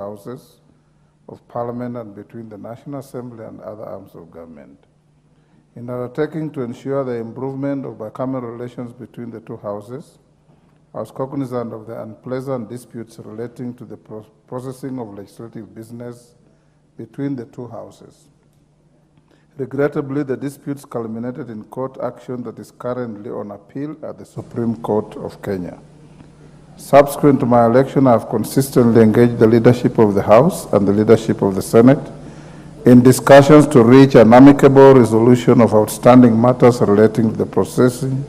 houses of Parliament and between the National Assembly and other arms of government. In undertaking to ensure the improvement of bicameral relations between the two houses, I was cognizant of the unpleasant disputes relating to the processing of legislative business between the two houses. Regrettably, the disputes culminated in court action that is currently on appeal at the Supreme Court of Kenya. Subsequent to my election, I have consistently engaged the leadership of the House and the leadership of the Senate in discussions to reach an amicable resolution of outstanding matters relating to the processing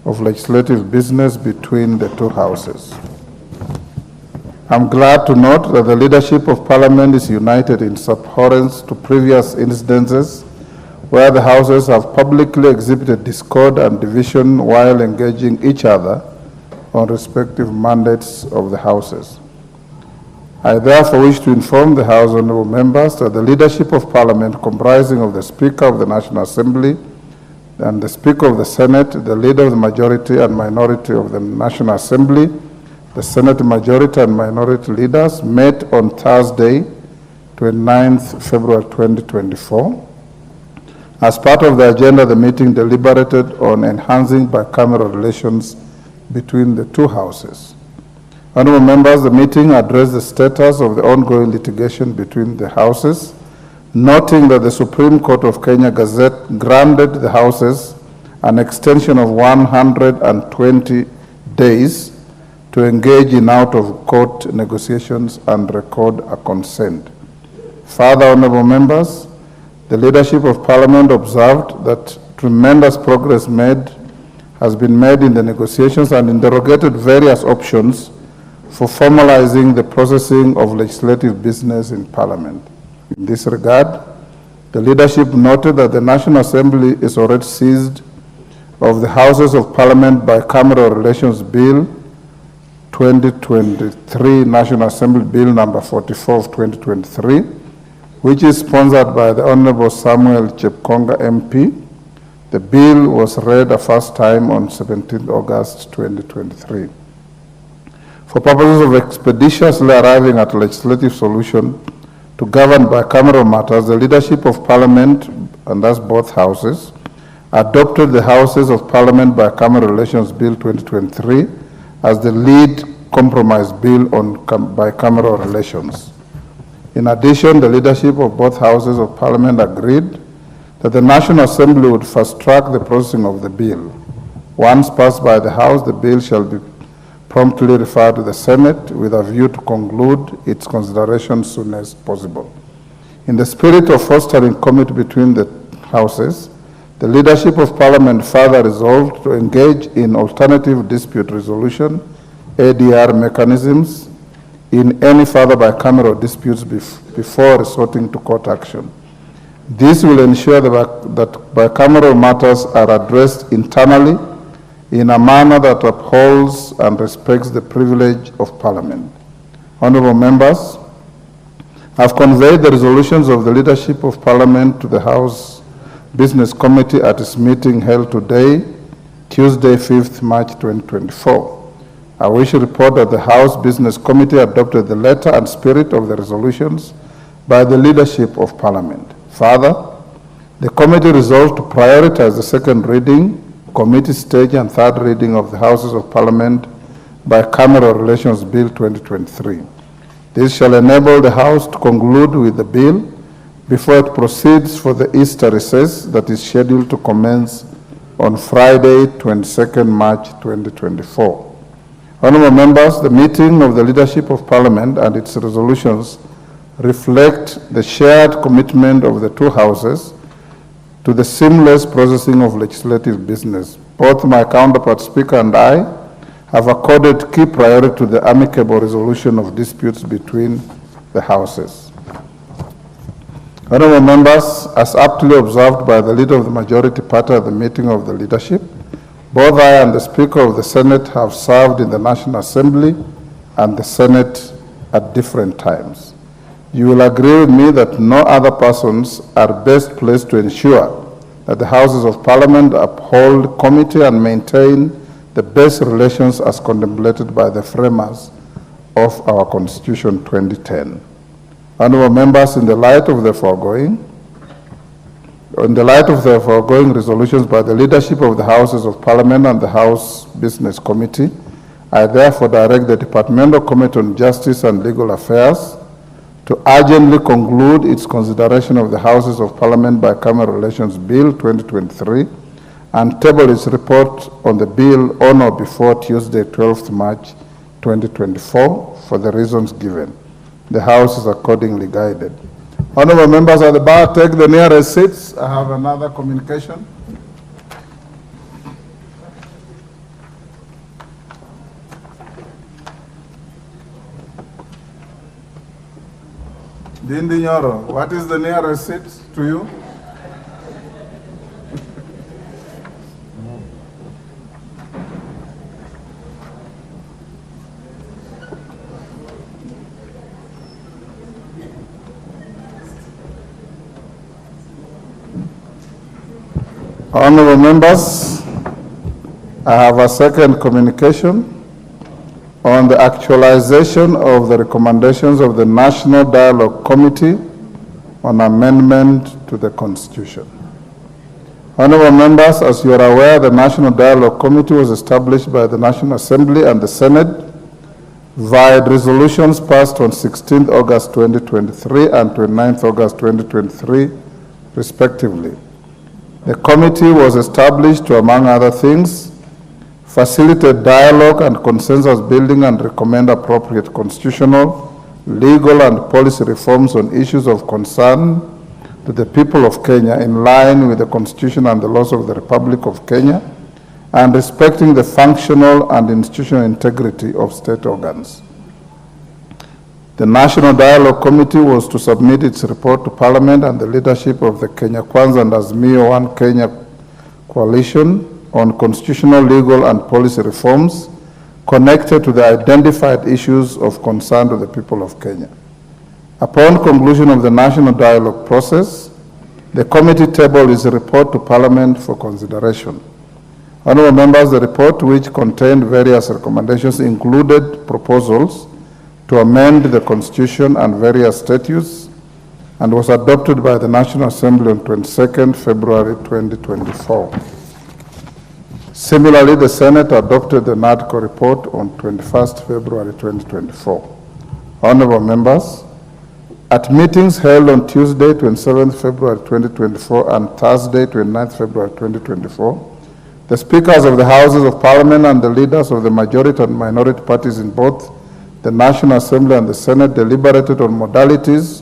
of legislative business between the two houses. I'm glad to note that the leadership of Parliament is united in abhorrence to previous incidences where the houses have publicly exhibited discord and division while engaging each other on respective mandates of the houses. I therefore wish to inform the House honourable members that the leadership of Parliament, comprising of the Speaker of the National Assembly and the Speaker of the Senate, the Leader of the Majority and Minority of the National Assembly, the Senate Majority and Minority Leaders, met on Thursday, 29th February 2024. As part of the agenda, the meeting deliberated on enhancing bicameral relations between the two houses. Honourable members, the meeting addressed the status of the ongoing litigation between the houses, noting that the Supreme Court of Kenya Gazette granted the houses an extension of 120 days to engage in out-of-court negotiations and record a consent. Further, honourable members, the leadership of Parliament observed that tremendous progress has been made in the negotiations and interrogated various options for formalizing the processing of legislative business in Parliament. In this regard, the leadership noted that the National Assembly is already seized of the Houses of Parliament Bicameral Relations Bill 2023, National Assembly Bill number 44 of 2023, which is sponsored by the Honourable Samuel Chepkonga MP. The bill was read a first time on 17 August 2023. For purposes of expeditiously arriving at a legislative solution to govern bicameral matters, the leadership of Parliament, and thus both houses, adopted the Houses of Parliament Bicameral Relations Bill 2023 as the lead compromise bill on bicameral relations. In addition, the leadership of both Houses of Parliament agreed that the National Assembly would fast-track the processing of the bill. Once passed by the House, the bill shall be promptly referred to the Senate with a view to conclude its consideration as soon as possible. In the spirit of fostering committee between the Houses, the leadership of Parliament further resolved to engage in alternative dispute resolution, ADR mechanisms, in any further bicameral disputes before resorting to court action. This will ensure that bicameral matters are addressed internally in a manner that upholds and respects the privilege of Parliament. Honourable members, I have conveyed the resolutions of the leadership of Parliament to the House Business Committee at its meeting held today, Tuesday, 5th March 2024. I wish to report that the House Business Committee adopted the letter and spirit of the resolutions by the leadership of Parliament. Further, the committee resolved to prioritize the second reading, committee stage and third reading of the Houses of Parliament Bicameral Relations Bill 2023. This shall enable the House to conclude with the bill before it proceeds for the Easter recess that is scheduled to commence on Friday, 22nd March 2024. Honourable members, the meeting of the leadership of Parliament and its resolutions reflect the shared commitment of the two houses to the seamless processing of legislative business. Both my counterpart Speaker and I have accorded key priority to the amicable resolution of disputes between the houses. Honourable members, as aptly observed by the Leader of the Majority Party at the meeting of the leadership, both I and the Speaker of the Senate have served in the National Assembly and the Senate at different times. You will agree with me that no other persons are best placed to ensure that the Houses of Parliament uphold committee and maintain the best relations as contemplated by the framers of our Constitution 2010. Honorable members, in the light of the foregoing resolutions by the leadership of the Houses of Parliament and the House Business Committee, I therefore direct the Departmental Committee on Justice and Legal Affairs to urgently conclude its consideration of the Houses of Parliament Bicameral Relations Bill 2023 and table its report on the bill on or before Tuesday, 12th March 2024 for the reasons given. The House is accordingly guided. Honorable members at the bar, take the nearest seats. I have another communication. Dindi Nyoro, what is the nearest seat to you? Honorable members, I have a second communication on the actualization of the recommendations of the National Dialogue Committee on amendment to the Constitution. Honorable members, as you are aware, the National Dialogue Committee was established by the National Assembly and the Senate via resolutions passed on 16th August 2023 and 29th August 2023, respectively. The committee was established to, among other things, facilitate dialogue and consensus building and recommend appropriate constitutional, legal, and policy reforms on issues of concern to the people of Kenya in line with the Constitution and the laws of the Republic of Kenya and respecting the functional and institutional integrity of state organs. The National Dialogue Committee was to submit its report to Parliament and the leadership of the Kenya Kwanza and AZEMIO One Kenya coalition on constitutional, legal, and policy reforms connected to the identified issues of concern to the people of Kenya. Upon conclusion of the National Dialogue process, the committee tabled its report to Parliament for consideration. Honorable members, the report, which contained various recommendations, included proposals to amend the Constitution and various statutes, and was adopted by the National Assembly on 22nd February 2024. Similarly, the Senate adopted the NADCO report on 21st February 2024. Honorable members, at meetings held on Tuesday, 27th February 2024 and Thursday, 29th February 2024, the speakers of the Houses of Parliament and the leaders of the majority and minority parties in both the National Assembly and the Senate deliberated on modalities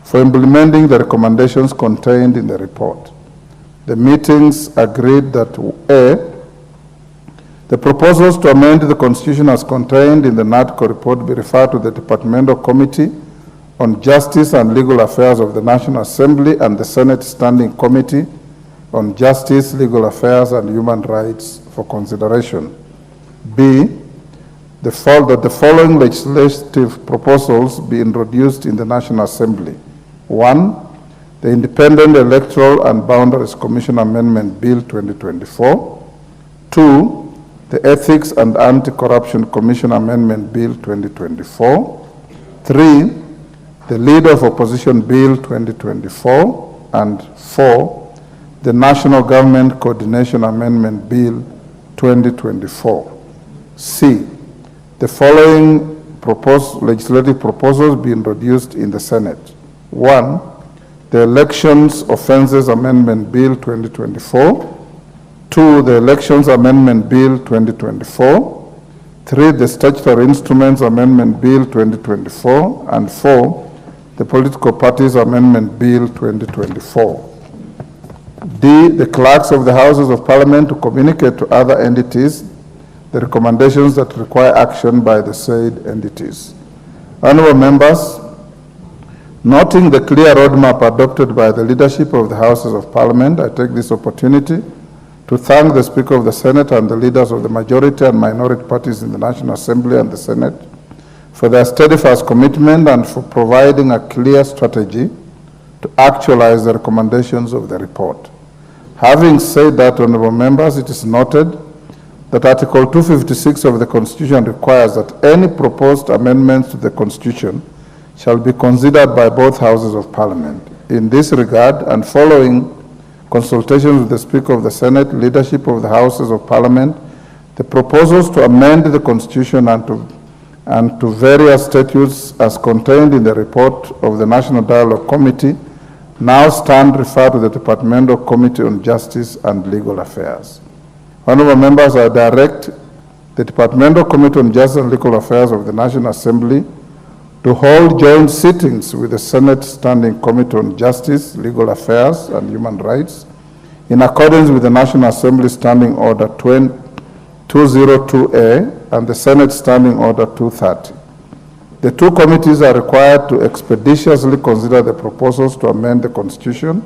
for implementing the recommendations contained in the report. The meetings agreed that A, the proposals to amend the Constitution as contained in the NADCO report be referred to the Departmental Committee on Justice and Legal Affairs of the National Assembly and the Senate Standing Committee on Justice, Legal Affairs, and Human Rights for consideration. B, that the following legislative proposals be introduced in the National Assembly. 1, the Independent Electoral and Boundaries Commission Amendment Bill 2024. 2, the Ethics and Anti-Corruption Commission Amendment Bill 2024. 3, the Leader of Opposition Bill 2024. And 4, the National Government Coordination Amendment Bill 2024. C, the following legislative proposals be introduced in the Senate. 1, the Elections Offences Amendment Bill 2024. 2, the Elections Amendment Bill 2024. 3, the Statutory Instruments Amendment Bill 2024. And 4, the Political Parties Amendment Bill 2024. D, the clerks of the Houses of Parliament to communicate to other entities the recommendations that require action by the said entities. Honorable members, noting the clear roadmap adopted by the leadership of the Houses of Parliament, I take this opportunity to thank the Speaker of the Senate and the leaders of the majority and minority parties in the National Assembly and the Senate for their steadfast commitment and for providing a clear strategy to actualize the recommendations of the report. Having said that, honorable members, it is noted that Article 256 of the Constitution requires that any proposed amendments to the Constitution shall be considered by both Houses of Parliament. In this regard, and following consultations with the Speaker of the Senate, leadership of the Houses of Parliament, the proposals to amend the Constitution and to various statutes as contained in the report of the National Dialogue Committee now stand referred to the Departmental Committee on Justice and Legal Affairs. Honorable members, I direct the Departmental Committee on Justice and Legal Affairs of the National Assembly to hold joint sittings with the Senate Standing Committee on Justice, Legal Affairs, and Human Rights in accordance with the National Assembly Standing Order 202A and the Senate Standing Order 230. The two committees are required to expeditiously consider the proposals to amend the Constitution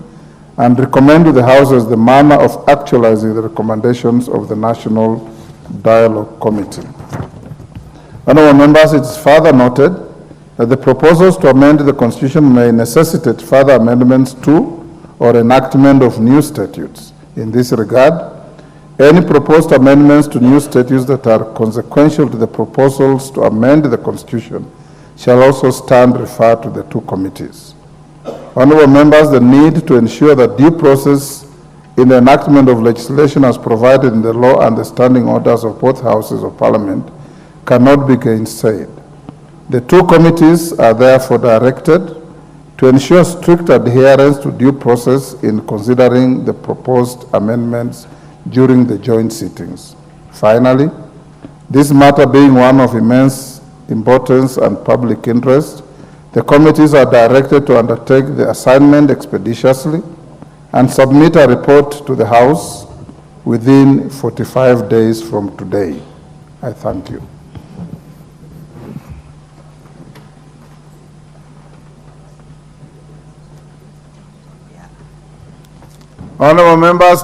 and recommend to the Houses the manner of actualizing the recommendations of the National Dialogue Committee. Honorable members, it is further noted that the proposals to amend the Constitution may necessitate further amendments to or enactment of new statutes. In this regard, any proposed amendments to new statutes that are consequential to the proposals to amend the Constitution shall also stand referred to the two committees. Honorable members, the need to ensure that due process in the enactment of legislation as provided in the law and the standing orders of both Houses of Parliament cannot be gainsaid. The two committees are therefore directed to ensure strict adherence to due process in considering the proposed amendments during the joint sittings. Finally, this matter being one of immense importance and public interest, the committees are directed to undertake the assignment expeditiously and submit a report to the House within 45 days from today. I thank you. Honorable members,